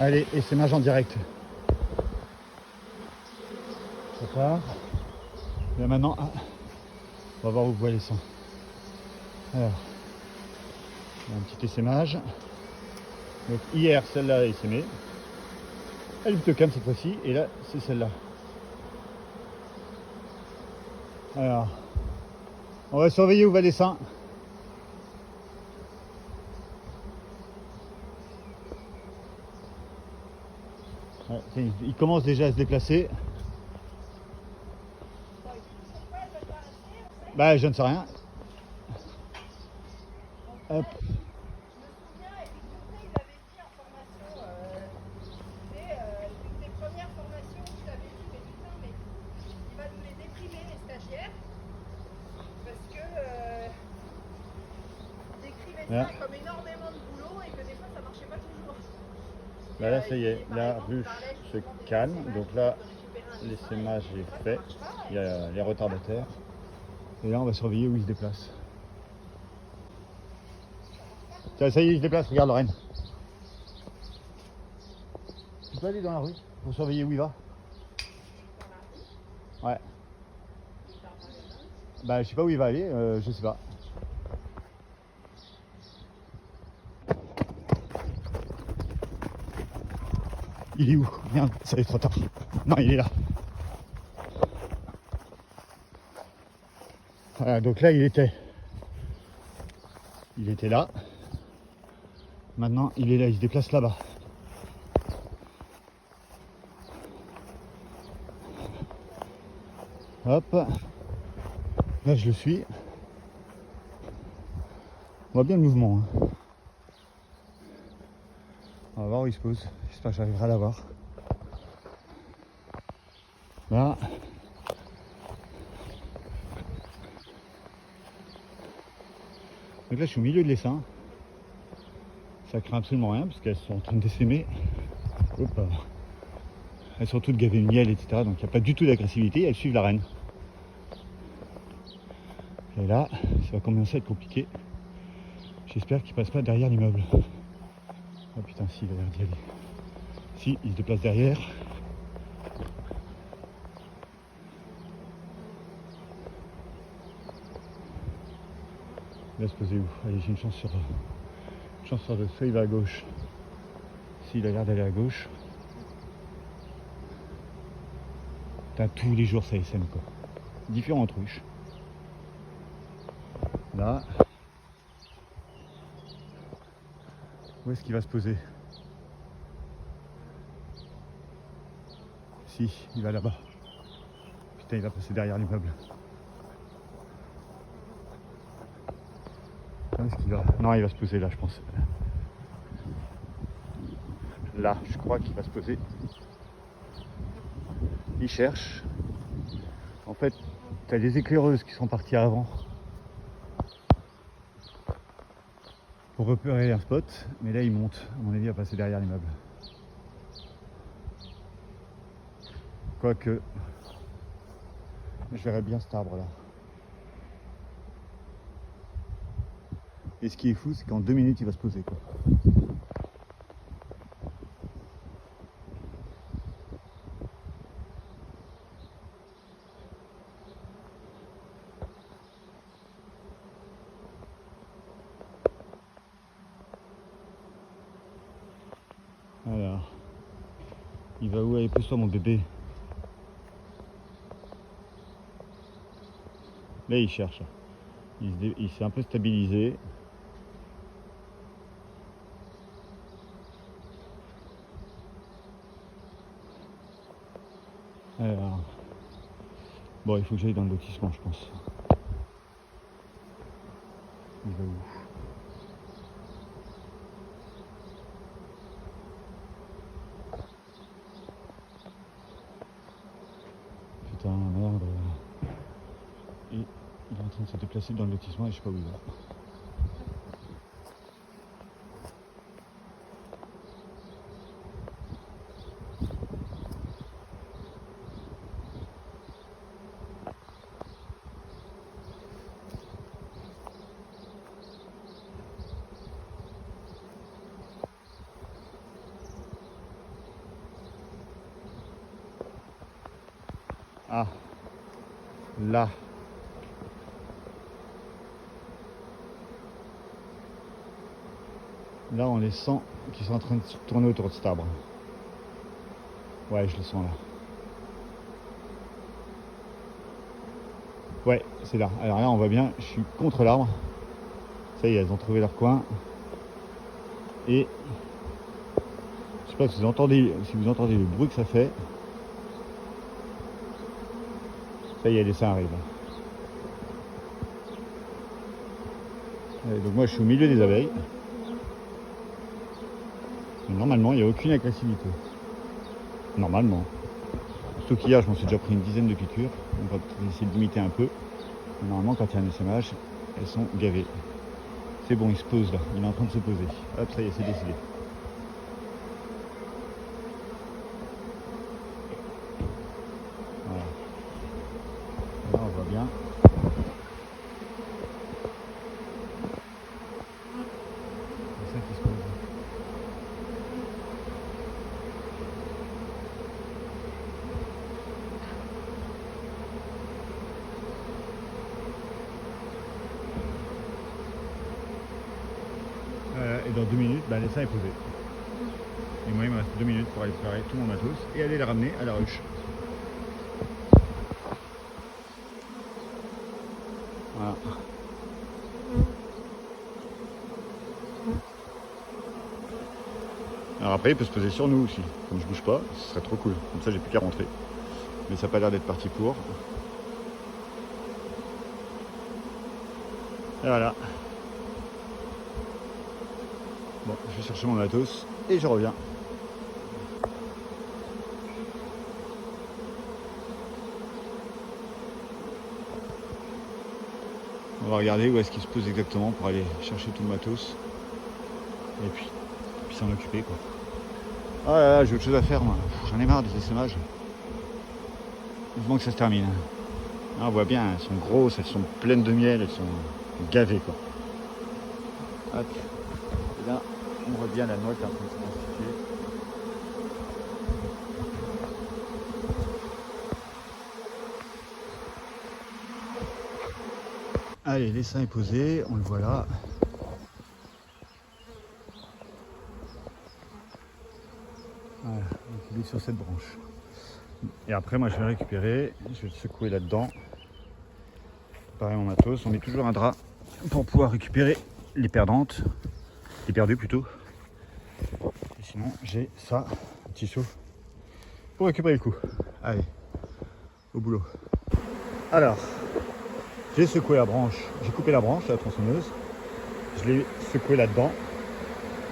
Allez, essaimage en direct. Ça part. Là maintenant, on va voir où voit les sangs. Alors, il y a un petit essaimage. Donc hier, celle-là est essaimée. Elle est plutôt calme cette fois-ci. Et là, c'est celle-là. Alors, on va surveiller où va les seins. Ouais, il commence déjà à se déplacer. Bah, je ne sais rien. Hop. Là. Comme énormément de boulot et que des fois ça marchait pas toujours. Bah là ça y est, la ruche se calme, donc là l'essaimage est fait, il y a les retardataires, et là on va surveiller où il se déplace. Tiens, ça y est, il se déplace, regarde Lorraine. Tu peux aller dans la rue pour surveiller où il va? Ouais. Bah je sais pas où il va aller, je sais pas. Il est où? Merde, ça va être trop tard. Non, il est là. Voilà, donc là il était là. Maintenant il est là, il se déplace là-bas. Hop. Là je le suis. On voit bien le mouvement. Hein. On va voir où il se pose. J'espère que j'arriverai à l'avoir. Là. Donc là je suis au milieu de l'essaim. Ça craint absolument rien parce qu'elles sont en train de s'aimer. Elles sont toutes gavées de miel, etc. Donc il n'y a pas du tout d'agressivité, elles suivent la reine. Et là, ça va commencer à être compliqué. J'espère qu'il passe pas derrière l'immeuble. Oh putain, si, il a l'air d'y aller. Si, il se déplace derrière. Il va se poser où? Allez, j'ai une chance sur deux. Soit il va à gauche. S'il a l'air d'aller à gauche. Putain, tous les jours ça SM quoi. Différentes ruches. Là. Où est-ce qu'il va se poser? Si, il va là-bas. Putain, il va passer derrière l'immeuble. Où est-ce qu'il va? Non, il va se poser là, je pense. Là, je crois qu'il va se poser. Il cherche. En fait, tu as les éclaireuses qui sont parties avant pour repérer un spot, mais là il monte. À mon avis, il va passer derrière l'immeuble. Quoique, je verrais bien cet arbre là. Et ce qui est fou, c'est qu'en 2 minutes, il va se poser quoi. Alors, il va où? Allez, pousse-toi mon bébé. Là, il cherche. Il s'est un peu stabilisé. Alors, bon, il faut que j'aille dans le lotissement, je pense. Il va où? Putain, merde. Et il est en train de se déplacer dans le lotissement et je sais pas où il va. Ah, là. Là, on les sent qui sont en train de se tourner autour de cet arbre. Ouais, je les sens là. Ouais, c'est là. Alors là, on voit bien, je suis contre l'arbre. Ça y est, elles ont trouvé leur coin. Et je sais pas si vous entendez le bruit que ça fait. Ça y est, les seins arrivent. Donc moi, je suis au milieu des abeilles. Et normalement, il n'y a aucune agressivité. Normalement. Sauf qu'hier, je m'en suis déjà pris une dizaine de piqûres. On va essayer de limiter un peu. Normalement, quand il y a un essaimage, elles sont gavées. C'est bon, il se pose là. Il est en train de se poser. Hop, ça y est, c'est décidé. Voilà. Là, on voit bien. C'est ça qui se pose. Et dans 2 minutes, l'essaim est posé. Et moi, il me reste 2 minutes pour aller préparer tout mon matos et aller la ramener à la ruche. Voilà. Alors après, il peut se poser sur nous aussi. Comme je bouge pas, ce serait trop cool. Comme ça, j'ai plus qu'à rentrer. Mais ça n'a pas l'air d'être parti pour. Et voilà. Bon, je vais chercher mon matos et je reviens. On va regarder où est-ce qu'il se pose exactement pour aller chercher tout le matos. Et puis s'en occuper quoi. Ah là là, j'ai autre chose à faire moi. J'en ai marre des essaimages. Vivement que ça se termine. Ah, on voit bien, elles sont grosses, elles sont pleines de miel, elles sont gavées quoi. Hop. Et là, on voit bien la noix qui est en train de se constituer. Allez, l'essaim est posé, on le voit là. Voilà, donc il est sur cette branche. Et après, moi je vais récupérer, je vais le secouer là-dedans. Pareil, mon matos, on met toujours un drap pour pouvoir récupérer les perdantes, les perdues plutôt. Et sinon, j'ai ça, un petit seau, pour récupérer le coup. Allez, au boulot. Alors, j'ai secoué la branche, j'ai coupé la branche, la tronçonneuse, je l'ai secoué là-dedans.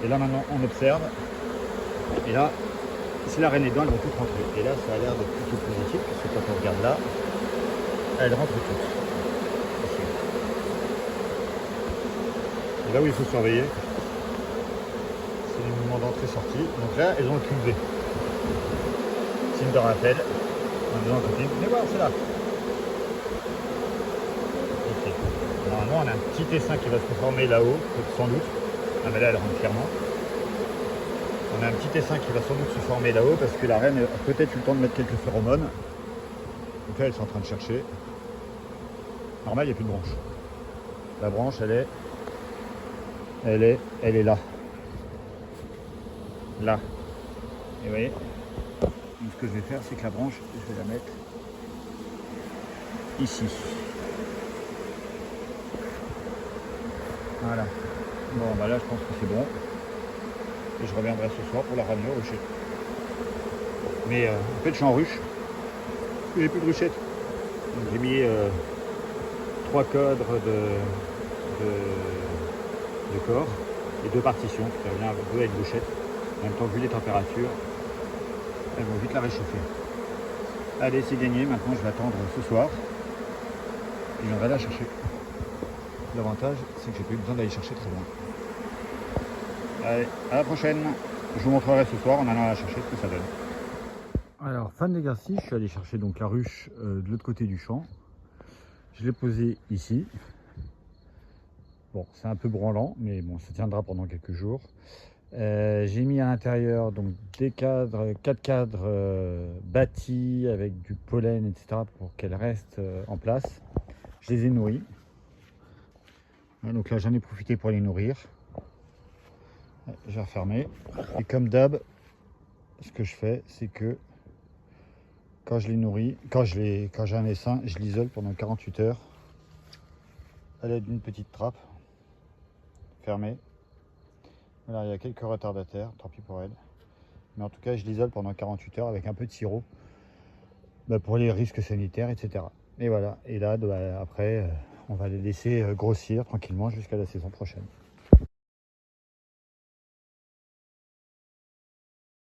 Et là maintenant, on observe. Et là, si la reine est dedans, elles vont toutes rentrer. Et là, ça a l'air d'être plutôt positif, parce que quand on regarde là, elles rentrent toutes. Ici. Et là où il faut surveiller, c'est les mouvements d'entrée-sortie. Donc là, elles ont accusé. Signe de rappel, en disant à copine, venez voir, c'est là. Ok. Normalement, on a un petit essaim qui va se former là-haut, sans doute. Ah mais là, elle rentre clairement. On a un petit essaim qui va sans doute se former là-haut parce que la reine a peut-être eu le temps de mettre quelques phéromones. Donc là, elles sont en train de chercher. Normal, il n'y a plus de branche. La branche, elle est là. Là. Et vous voyez, donc ce que je vais faire, c'est que la branche, je vais la mettre ici. Voilà. Bon, bah là, je pense que c'est bon. Et je reviendrai ce soir pour la ramener au rocher. Mais en fait, je suis en ruche. J'ai plus de ruchette. Donc j'ai mis 3 cadres de corps et 2 partitions. Ça vient 2 avec bouchette. En même temps, vu les températures, elles vont vite la réchauffer. Allez, c'est gagné. Maintenant, je vais attendre ce soir. Et je viendrai la chercher. L'avantage, c'est que j'ai pas eu besoin d'aller chercher très loin. Allez, à la prochaine. Je vous montrerai ce soir en allant la chercher ce que ça donne. Alors, fin de l'exercice, je suis allé chercher donc la ruche de l'autre côté du champ. Je l'ai posée ici. Bon, c'est un peu branlant, mais bon, ça tiendra pendant quelques jours. J'ai mis à l'intérieur donc des cadres, 4 cadres bâtis avec du pollen, etc. pour qu'elles restent en place. Je les ai nourris. Ouais, donc là j'en ai profité pour les nourrir. Ouais, j'ai refermé. Et comme d'hab, ce que je fais, c'est que quand je les nourris, quand j'ai un essaim, je l'isole pendant 48 heures à l'aide d'une petite trappe fermée. Voilà, il y a quelques retardataires, tant pis pour elle. Mais en tout cas, je l'isole pendant 48 heures avec un peu de sirop pour les risques sanitaires, etc. Et voilà. Et là, après, on va les laisser grossir tranquillement jusqu'à la saison prochaine.